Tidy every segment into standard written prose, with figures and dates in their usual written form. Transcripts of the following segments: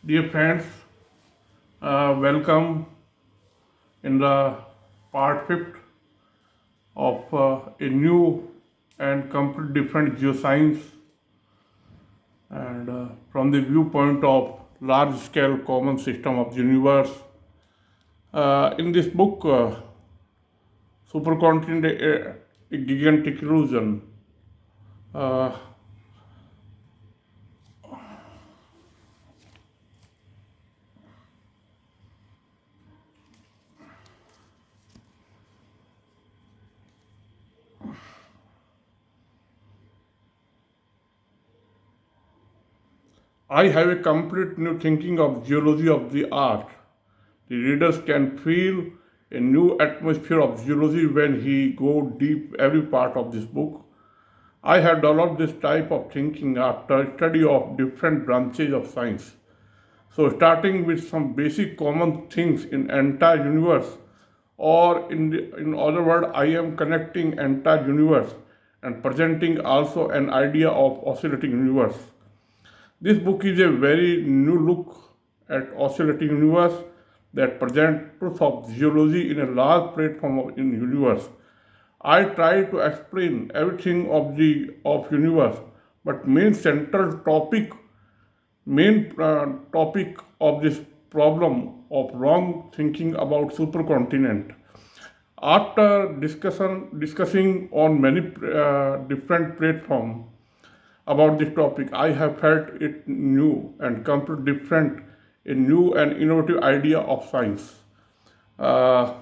Dear friends, welcome in the part fifth of a new and completely different geoscience and from the viewpoint of large scale common system of the universe. In this book, Supercontinent a Gigantic Illusion, uh, I have a complete new thinking of geology of the art. The readers can feel a new atmosphere of geology when he go deep every part of this book. I have developed this type of thinking after study of different branches of science. So starting with some basic common things in entire universe, or in other words, I am connecting entire universe and presenting also an idea of oscillating universe. This book is a very new look at oscillating universe that presents truth of geology in a large platform in universe. I try to explain everything of universe, but main topic of this problem of wrong thinking about supercontinent. After discussing on many different platforms about this topic, I have felt it new and completely different, a new and innovative idea of science. Uh,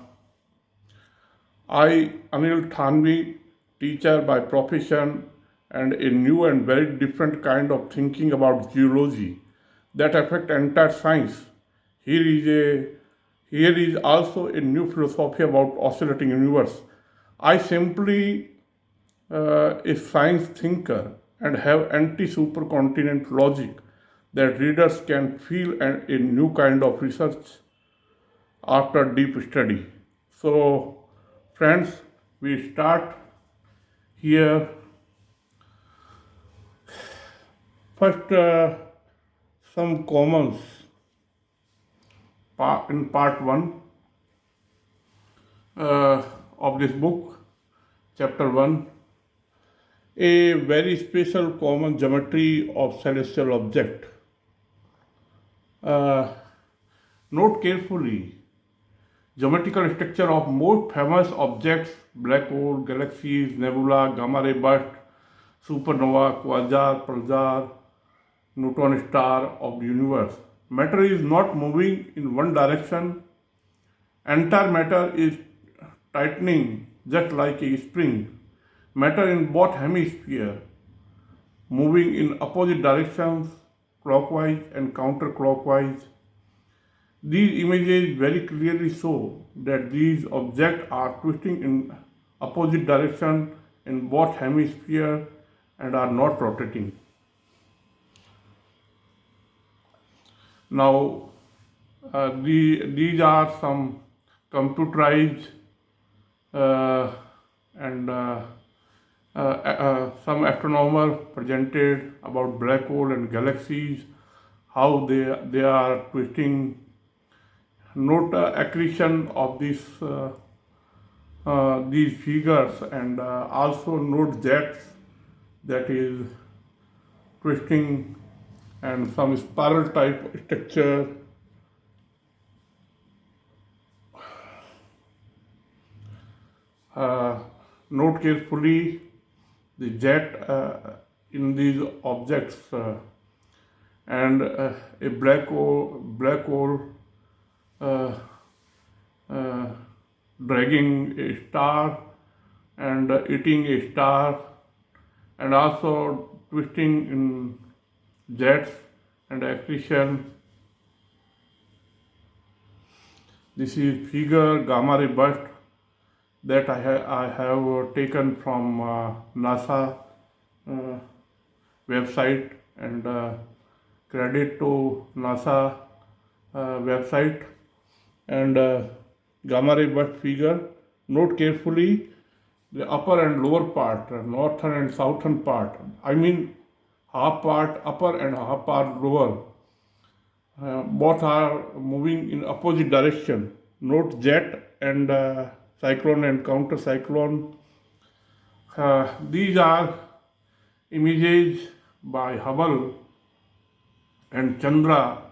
I, Anil Thanvi, teacher by profession, and a new and very different kind of thinking about geology that affect entire science. Here is a here is also a new philosophy about oscillating universe. I simply a science thinker and have anti-supercontinent logic that readers can feel a new kind of research after deep study. So, friends, we start here. First, some commons in part 1 of this book, chapter 1. A very special common geometry of celestial object. Uh, Note carefully geometrical structure of most famous objects: black hole, galaxies, nebula, gamma ray burst, supernova, quasar, pulsar, neutron star of the universe. Matter is not moving in one direction. Entire matter is tightening just like a spring. Matter in both hemispheres moving in opposite directions, clockwise and counterclockwise. These images very clearly show that these objects are twisting in opposite direction in both hemispheres and are not rotating. Now, these are some computerized uh, and some astronomer presented about black hole and galaxies, how they are twisting. Note accretion of these figures and also note jets that is twisting and some spiral type structure. Uh, Note carefully the jet in these objects and a black hole uh, uh, dragging a star and eating a star and also twisting in jets and accretion. This is figure gamma ray burst that I have taken from NASA uh, website and credit to NASA website and gamma ray burst figure. Note carefully the upper and lower part, northern and southern part. I mean half part upper and half part lower. both are moving in opposite direction. Note jet and cyclone and counter cyclone. These are images by Hubble and Chandra,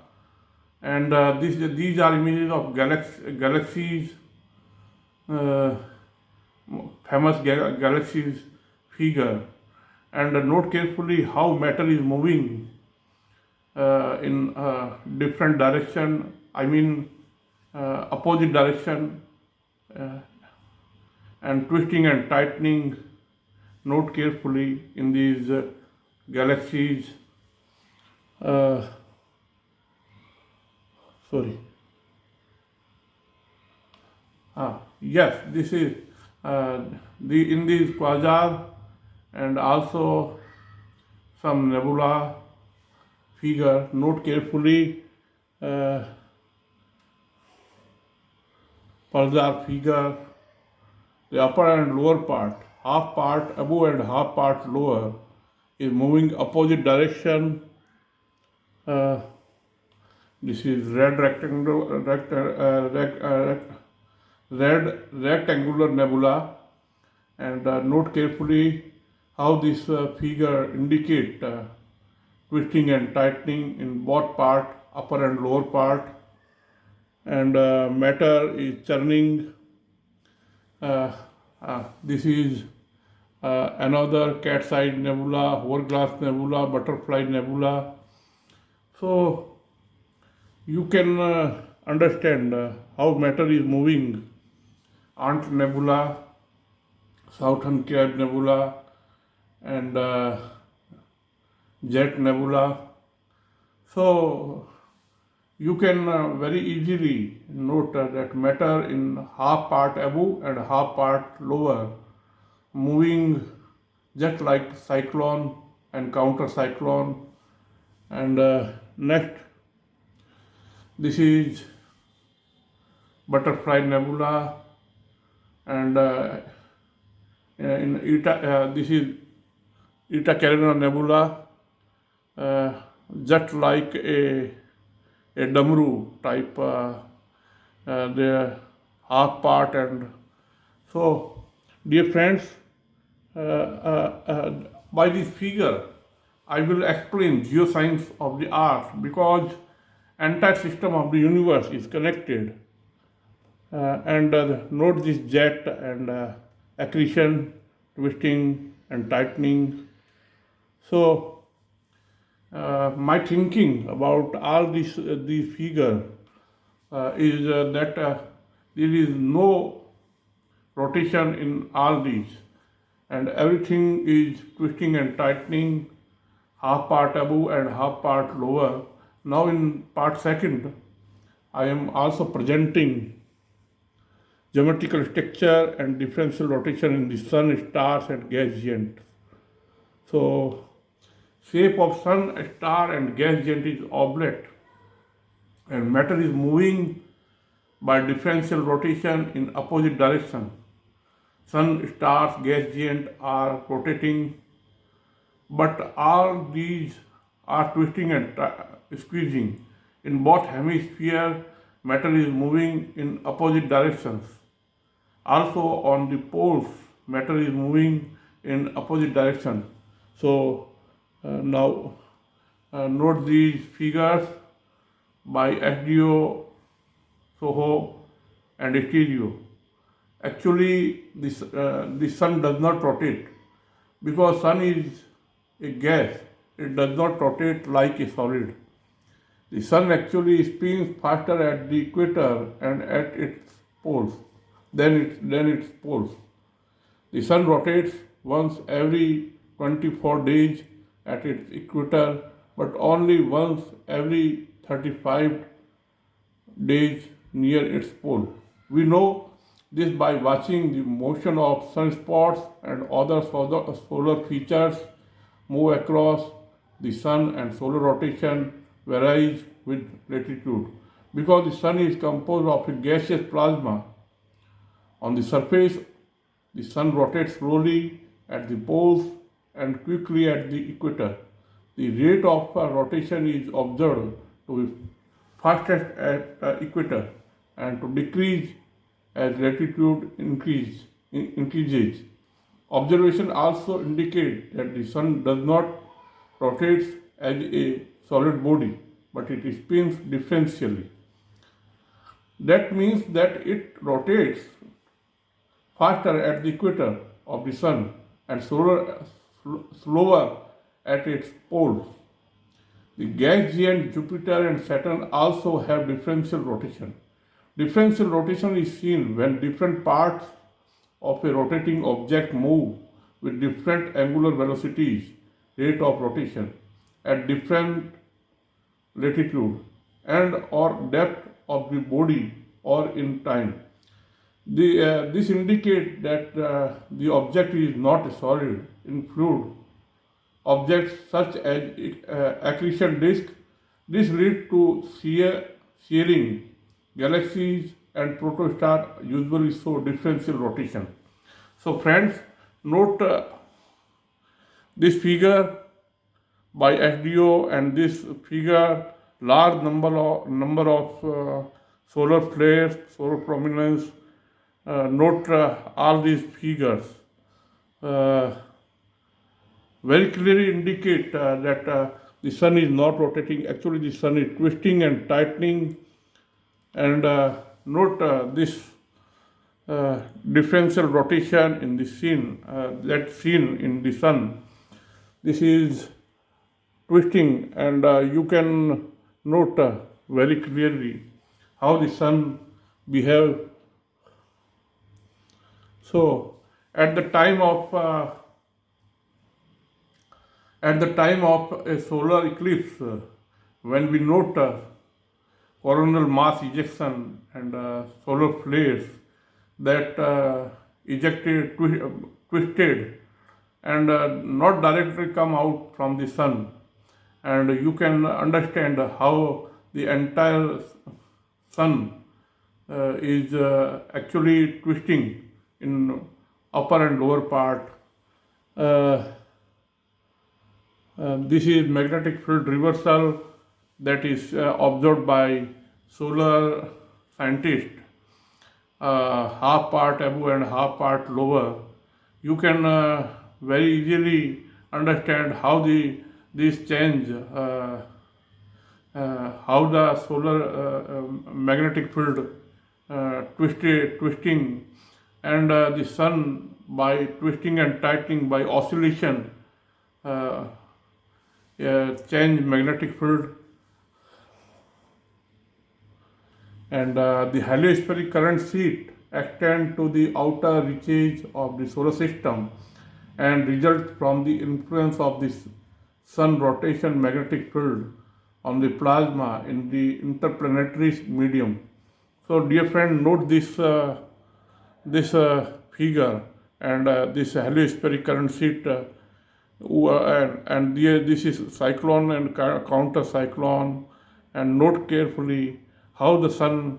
and these are images of galaxies, uh, famous galaxies figure. And note carefully how matter is moving in different direction. I mean, opposite direction, uh, and twisting and tightening. Note carefully in these galaxies. Uh, sorry. Yes, this is the in these quasar and also some nebula figure. Note carefully uh, pulsar figure. The upper and lower part, half part above and half part lower, is moving opposite direction. Uh, this is red rectangular nebula, and note carefully how this figure indicate twisting and tightening in both part, upper and lower part, and matter is churning. This is another cat's-eye nebula, hourglass nebula, butterfly nebula. So you can understand how matter is moving. Ant nebula, Southern Crab nebula, and Jet nebula. So you can very easily note that matter in half part above and half part lower, moving just like cyclone and counter cyclone. And next, this is butterfly nebula, and in Eta, this is Eta Carina nebula, just like a Damru type, the half part. And so, dear friends, by this figure, I will explain geoscience of the earth, because entire system of the universe is connected. And note this jet and accretion, twisting and tightening. So my thinking about all these figure is that there is no rotation in all these, and everything is twisting and tightening, half part above and half part lower. Now in part second, I am also presenting geometrical structure and differential rotation in the sun, stars and gas giants. So shape of sun, star and gas giant is oblate, and matter is moving by differential rotation in opposite direction. Sun, stars, gas giant are rotating, but all these are twisting and squeezing. In both hemispheres, matter is moving in opposite directions. Also on the poles, matter is moving in opposite direction. So now note these figures by SDO, Soho and Stereo. Actually, the sun does not rotate, because sun is a gas. It does not rotate like a solid. The sun actually spins faster at the equator and at its poles than its poles. The sun rotates once every 24 days at its equator, but only once every 35 days near its pole. We know this by watching the motion of sunspots and other solar features move across the sun, and solar rotation varies with latitude. Because the sun is composed of a gaseous plasma, on the surface the sun rotates slowly at the poles and quickly at the equator. The rate of rotation is observed to be fastest at equator and to decrease as latitude increases. Observation also indicate that the sun does not rotate as a solid body, but it spins differentially. That means that it rotates faster at the equator of the sun and slower at its poles. The gas giant Jupiter and Saturn also have differential rotation. Differential rotation is seen when different parts of a rotating object move with different angular velocities, rate of rotation, at different latitude and or depth of the body or in time. This indicates that the object is not solid in fluid objects such as accretion disk. This leads to shearing. Galaxies and protostar usually show differential rotation. So friends, note this figure by SDO and this figure large number of solar flares, solar prominence. Note all these figures. Very clearly indicate that the sun is not rotating. Actually, the sun is twisting and tightening. And note this differential rotation in the scene, that scene in the sun. This is twisting, and you can note very clearly how the sun behaves. So, at the time of a solar eclipse, when we note coronal mass ejection and solar flares that twisted and not directly come out from the sun, and you can understand how the entire sun is actually twisting in upper and lower part. This is magnetic field reversal that is observed by solar scientists, half part above and half part lower. You can very easily understand how this change, how the solar magnetic field twisting, and the sun by twisting and tightening by oscillation change magnetic field. And the heliospheric current sheet extend to the outer reaches of the solar system and result from the influence of the sun rotation magnetic field on the plasma in the interplanetary medium. So dear friend, note this figure and this heliospheric current sheet and this is cyclone and counter cyclone, and note carefully how the sun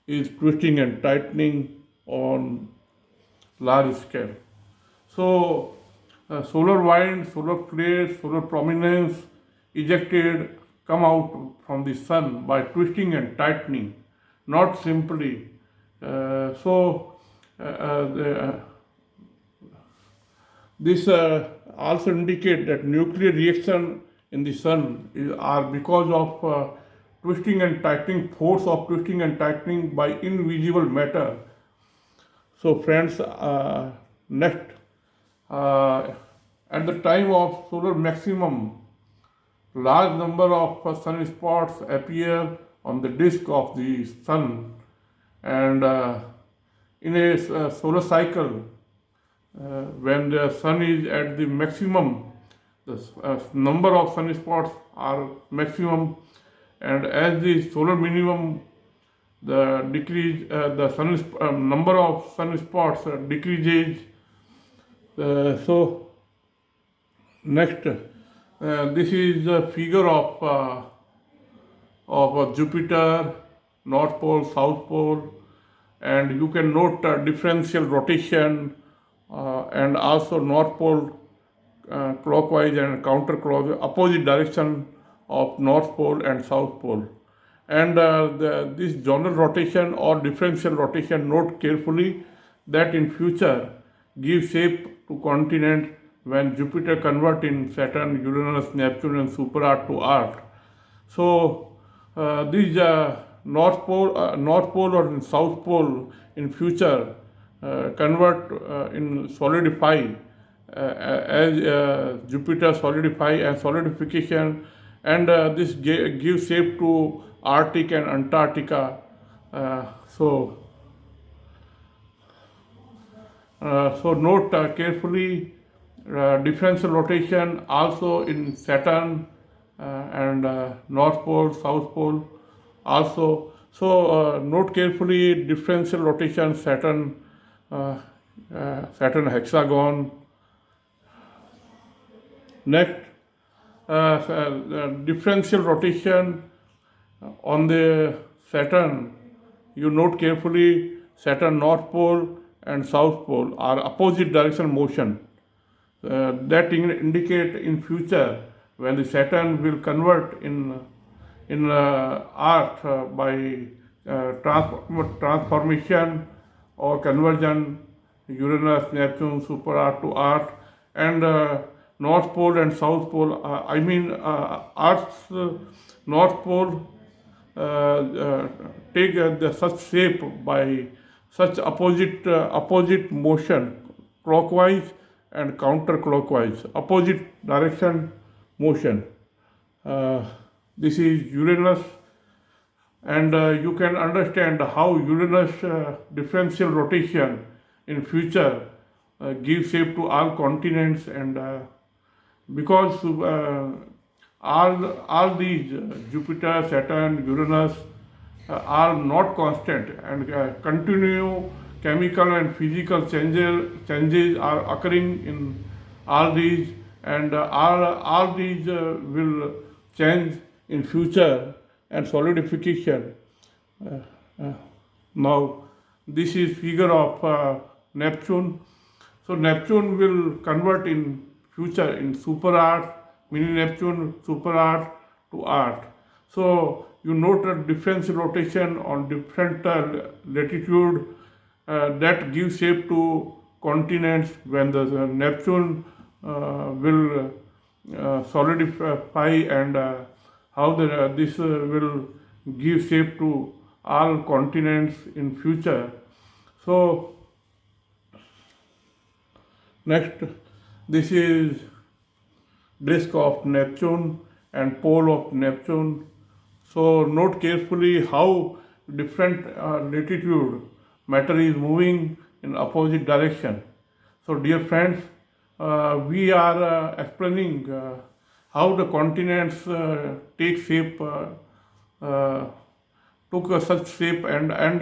is twisting and tightening on large scale. So solar wind, solar flares, solar prominence ejected come out from the sun by twisting and tightening, not simply. This also indicate that nuclear reaction in the sun are because of twisting and tightening, force of twisting and tightening by invisible matter. So friends, next, at the time of solar maximum, large number of sunspots appear on the disk of the sun, and in a solar cycle, when the sun is at the maximum, the number of sunspots are maximum, and as the solar minimum, the decrease, number of sunspots decreases. So next, this is the figure of Jupiter, North Pole, South Pole, and you can note differential rotation and also North Pole clockwise and counterclockwise, opposite direction of North Pole and South Pole. And this zonal rotation or differential rotation, note carefully that in future give shape to continent when Jupiter convert in Saturn, Uranus, Neptune and super Earth to Earth. So these North Pole or South Pole in future convert in solidify as Jupiter solidify and solidification, and this gives shape to Arctic and Antarctica. Uh, so so note carefully differential rotation also in Saturn and North Pole, South Pole also. So note carefully differential rotation uh, Saturn hexagon. Next, differential rotation on the Saturn. You note carefully Saturn North Pole and South Pole are opposite direction motion. That indicate in future when the Saturn will convert in Earth by transformation or conversion, Uranus, Neptune, super Earth to Earth, and North Pole and South Pole. Earth's North Pole take such shape by such opposite motion, clockwise and counterclockwise, opposite direction motion. Uh, this is Uranus, and you can understand how Uranus differential rotation in future gives shape to all continents, and because all these Jupiter, Saturn, Uranus are not constant, and continue chemical and physical changes are occurring in all these, and all these will change in future and solidification. Uh, uh, Now, this is figure of Neptune. So Neptune will convert in future in super Earth, mini Neptune, super Earth to Earth. So you note a differential rotation on different latitude that gives shape to continents when the Neptune will solidify, and how this will give shape to all continents in future. So next, this is disk of Neptune and pole of Neptune. So note carefully how different latitude matter is moving in opposite direction. So dear friends, we are explaining how the continents take shape, uh, took such shape, and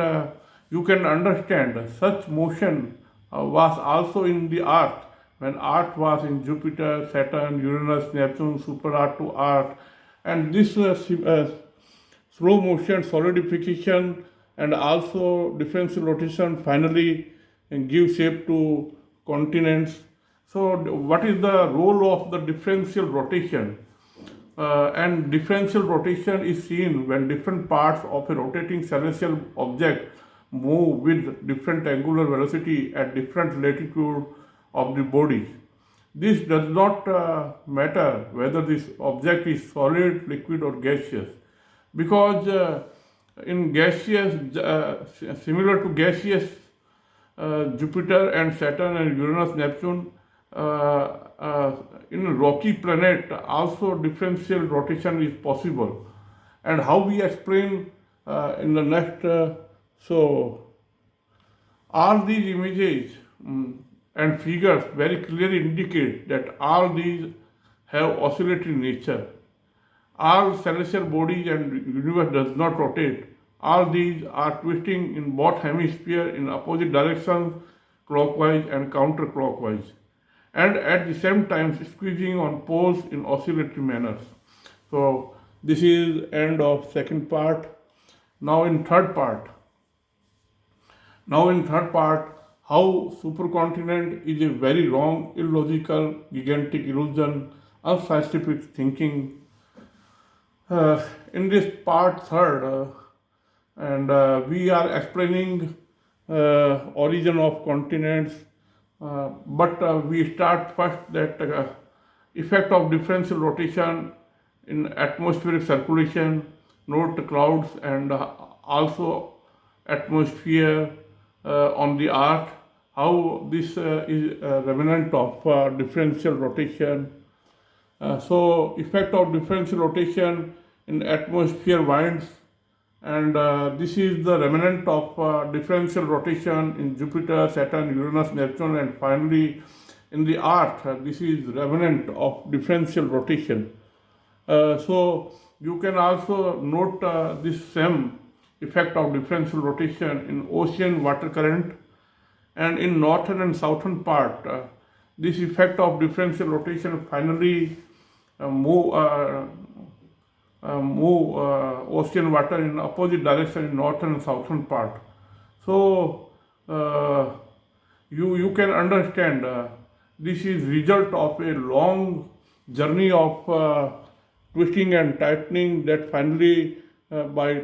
you can understand such motion was also in the Earth when Earth was in Jupiter, Saturn, Uranus, Neptune, super Earth to Earth, and this slow motion solidification and also differential rotation finally give shape to continents. So what is the role of the differential rotation? And differential rotation is seen when different parts of a rotating celestial object move with different angular velocity at different latitude of the body. This does not matter whether this object is solid, liquid or gaseous, because in gaseous, similar to gaseous Jupiter and Saturn and Uranus, Neptune, in rocky planet also differential rotation is possible, and how we explain in the next. So all these images and figures very clearly indicate that all these have oscillatory nature. All celestial bodies and universe does not rotate. All these are twisting in both hemispheres in opposite directions, clockwise and counterclockwise, and at the same time squeezing on poles in oscillatory manners. So this is end of second part. Now in third part, how supercontinent is a very wrong, illogical, gigantic illusion, unscientific thinking. In this part third, and we are explaining origin of continents, but we start first that effect of differential rotation in atmospheric circulation, note clouds, and also atmosphere on the earth, how this is a remnant of differential rotation. So effect of differential rotation in atmosphere winds, and this is the remnant of differential rotation in Jupiter, Saturn, Uranus, Neptune, and finally in the Earth. This is remnant of differential rotation. So you can also note this same effect of differential rotation in ocean water current, and in northern and southern part. This effect of differential rotation finally move ocean water in opposite direction in northern and southern part. So you can understand this is result of a long journey of twisting and tightening that finally by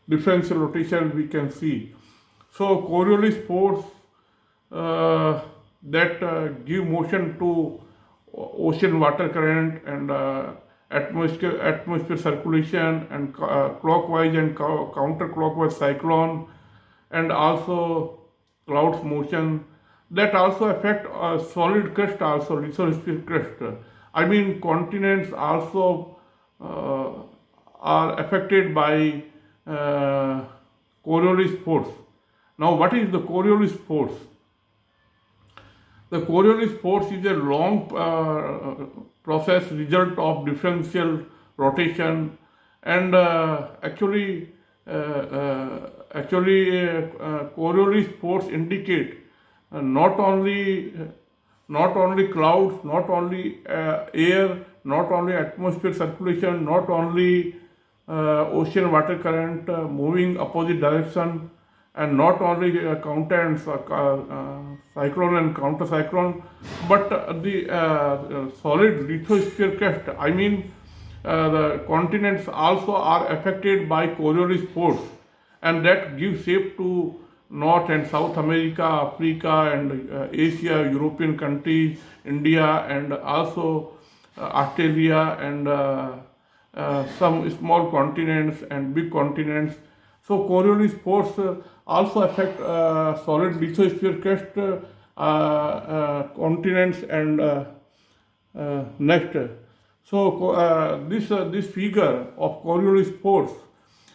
differential rotation we can see. So Coriolis force that give motion to ocean water current and atmosphere circulation and clockwise and counterclockwise cyclone, and also clouds motion that also affect solid crust, also lithosphere crust. I mean continents also are affected by Coriolis force. Now what is the Coriolis force? The Coriolis force is a long process result of differential rotation, and Coriolis force indicate not only clouds, not only air, not only atmosphere circulation, not only ocean water current moving opposite direction, and not only counter and cyclone and counter cyclone, but the solid lithosphere crust. I mean, the continents also are affected by Coriolis force, and that gives shape to North and South America, Africa, and Asia, European countries, India, and also Australia, and some small continents and big continents. So Coriolis force also affect solid lithosphere crust continents and next. So this figure of Coriolis force,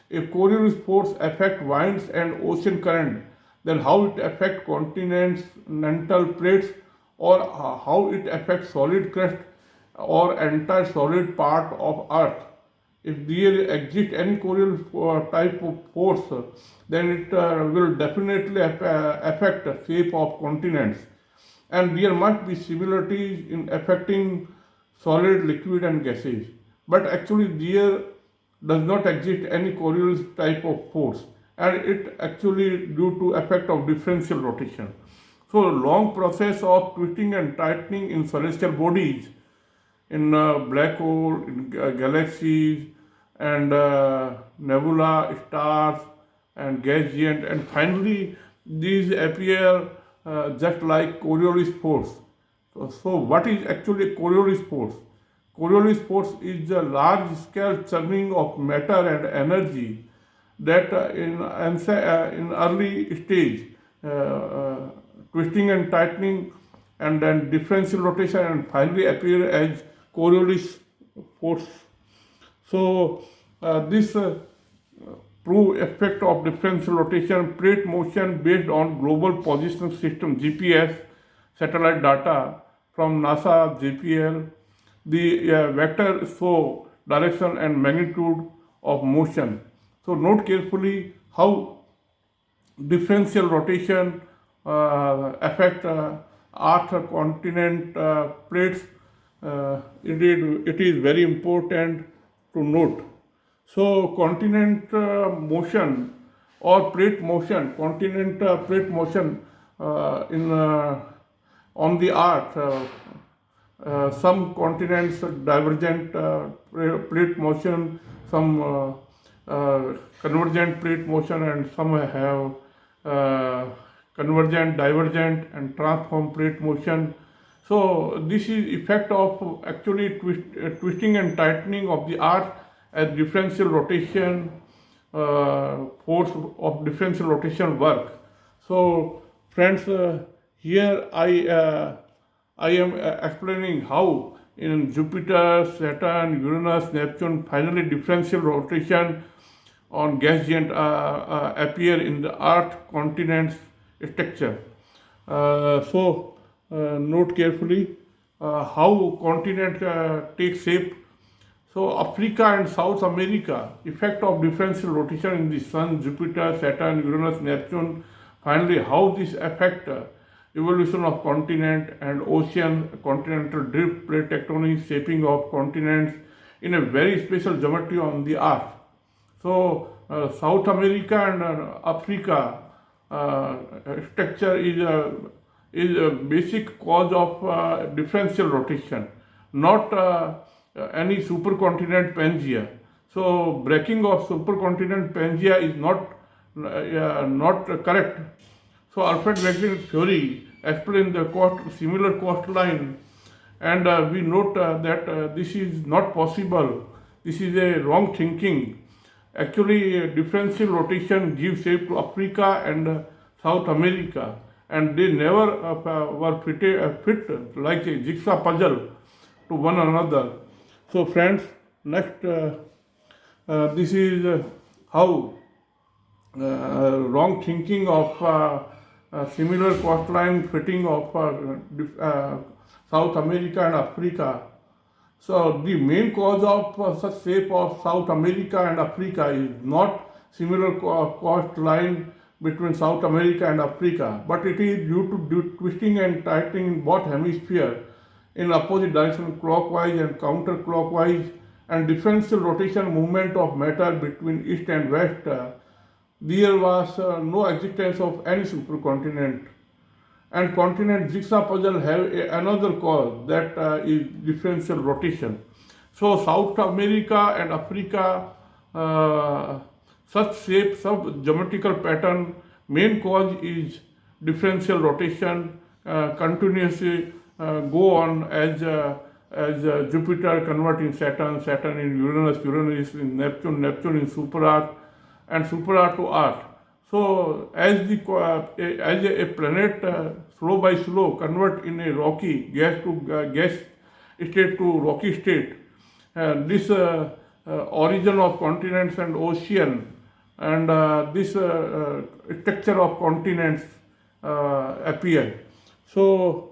if Coriolis force affect winds and ocean current, then how it affect continental plates, or how it affects solid crust or entire solid part of Earth. If there exists any Coriolis type of force, then it will definitely affect the shape of continents. And there must be similarities in affecting solid, liquid, and gases. But actually, there does not exist any Coriolis type of force, and it actually due to effect of differential rotation. So, long process of twisting and tightening in celestial bodies, in black hole, in galaxies, and nebula, stars, and gas giant, and finally these appear just like Coriolis force. So what is actually Coriolis force? Coriolis force is the large-scale churning of matter and energy that in early stage, twisting and tightening, and then differential rotation, and finally appear as Coriolis force. So this prove effect of differential rotation, plate motion based on global position system (GPS) satellite data from NASA JPL. The vector show direction and magnitude of motion. So note carefully how differential rotation affect Earth continent plates. It is very important to note. So continent motion or plate motion, continent plate motion in on the Earth some continents divergent plate motion, some convergent plate motion, and some have convergent, divergent, and transform plate motion. So this is effect of actually twisting and tightening of the earth as differential rotation force of differential rotation work. So friends, here I am explaining how in Jupiter, Saturn, Uranus, Neptune, finally differential rotation on gas giant appear in the Earth continents structure. Note carefully how continent take shape. So Africa and South America, effect of differential rotation in the Sun, Jupiter, Saturn, Uranus, Neptune. Finally, how this affect evolution of continent and ocean, continental drift, plate tectonics, shaping of continents in a very special geometry on the Earth. So South America and Africa structure is a basic cause of differential rotation, not any supercontinent Pangea. So breaking of supercontinent Pangea is not correct. So Alfred Wegener's theory explains the similar coastline, and we note that this is not possible. This is a wrong thinking. Actually, differential rotation gives shape to Africa and South America, and they never were fit like a jigsaw puzzle to one another. So, friends, next, this is how wrong thinking of similar coastline fitting of South America and Africa. So the main cause of such shape of South America and Africa is not similar coastline between South America and Africa, but it is due to twisting and tightening in both hemispheres in opposite direction, clockwise and counterclockwise, and differential rotation movement of matter between east and west. There was no existence of any supercontinent, and continent jigsaw puzzle have another cause that is differential rotation. So South America and Africa, such shape, some geometrical pattern, main cause is differential rotation, continuously go on as Jupiter convert in Saturn, Saturn in Uranus, Uranus in Neptune, Neptune in super Earth, and super Earth to Earth. So as a planet slow by slow convert in a rocky gas to gas state to rocky state, this origin of continents and ocean and this structure of continents appear. So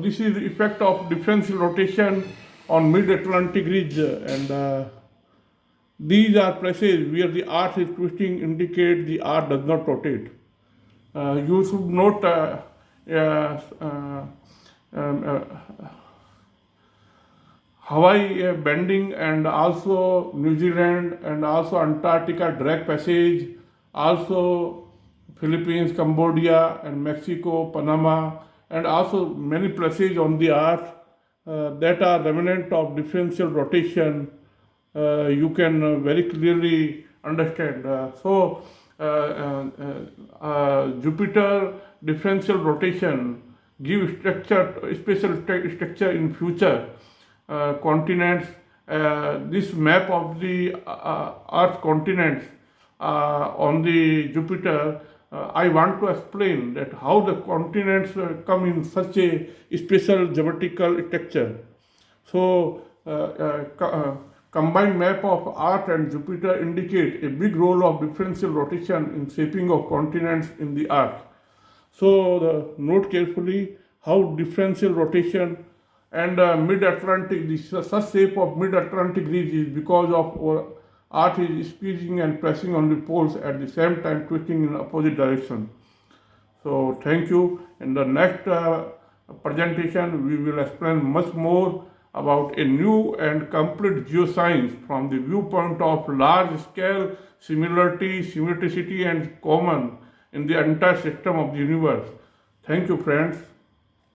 this is the effect of differential rotation on mid-Atlantic ridge, and these are places where the Earth is twisting, indicate the Earth does not rotate. You should note Hawaii bending, and also New Zealand, and also Antarctica drag passage, also Philippines, Cambodia, and Mexico, Panama, and also many places on the earth that are remnant of differential rotation. You can very clearly understand. Jupiter differential rotation gives special structure in future continents. This map of the Earth continents on the Jupiter, I want to explain that how the continents come in such a special geometrical structure. So, combined map of Earth and Jupiter indicate a big role of differential rotation in shaping of continents in the Earth. So, note carefully how differential rotation and mid-Atlantic, the such shape of mid-Atlantic ridge is because of Earth is squeezing and pressing on the poles at the same time twisting in opposite direction. So thank you. In the next presentation, we will explain much more about a new and complete geoscience from the viewpoint of large scale similarity, symmetricity, and common in the entire system of the universe. Thank you, friends.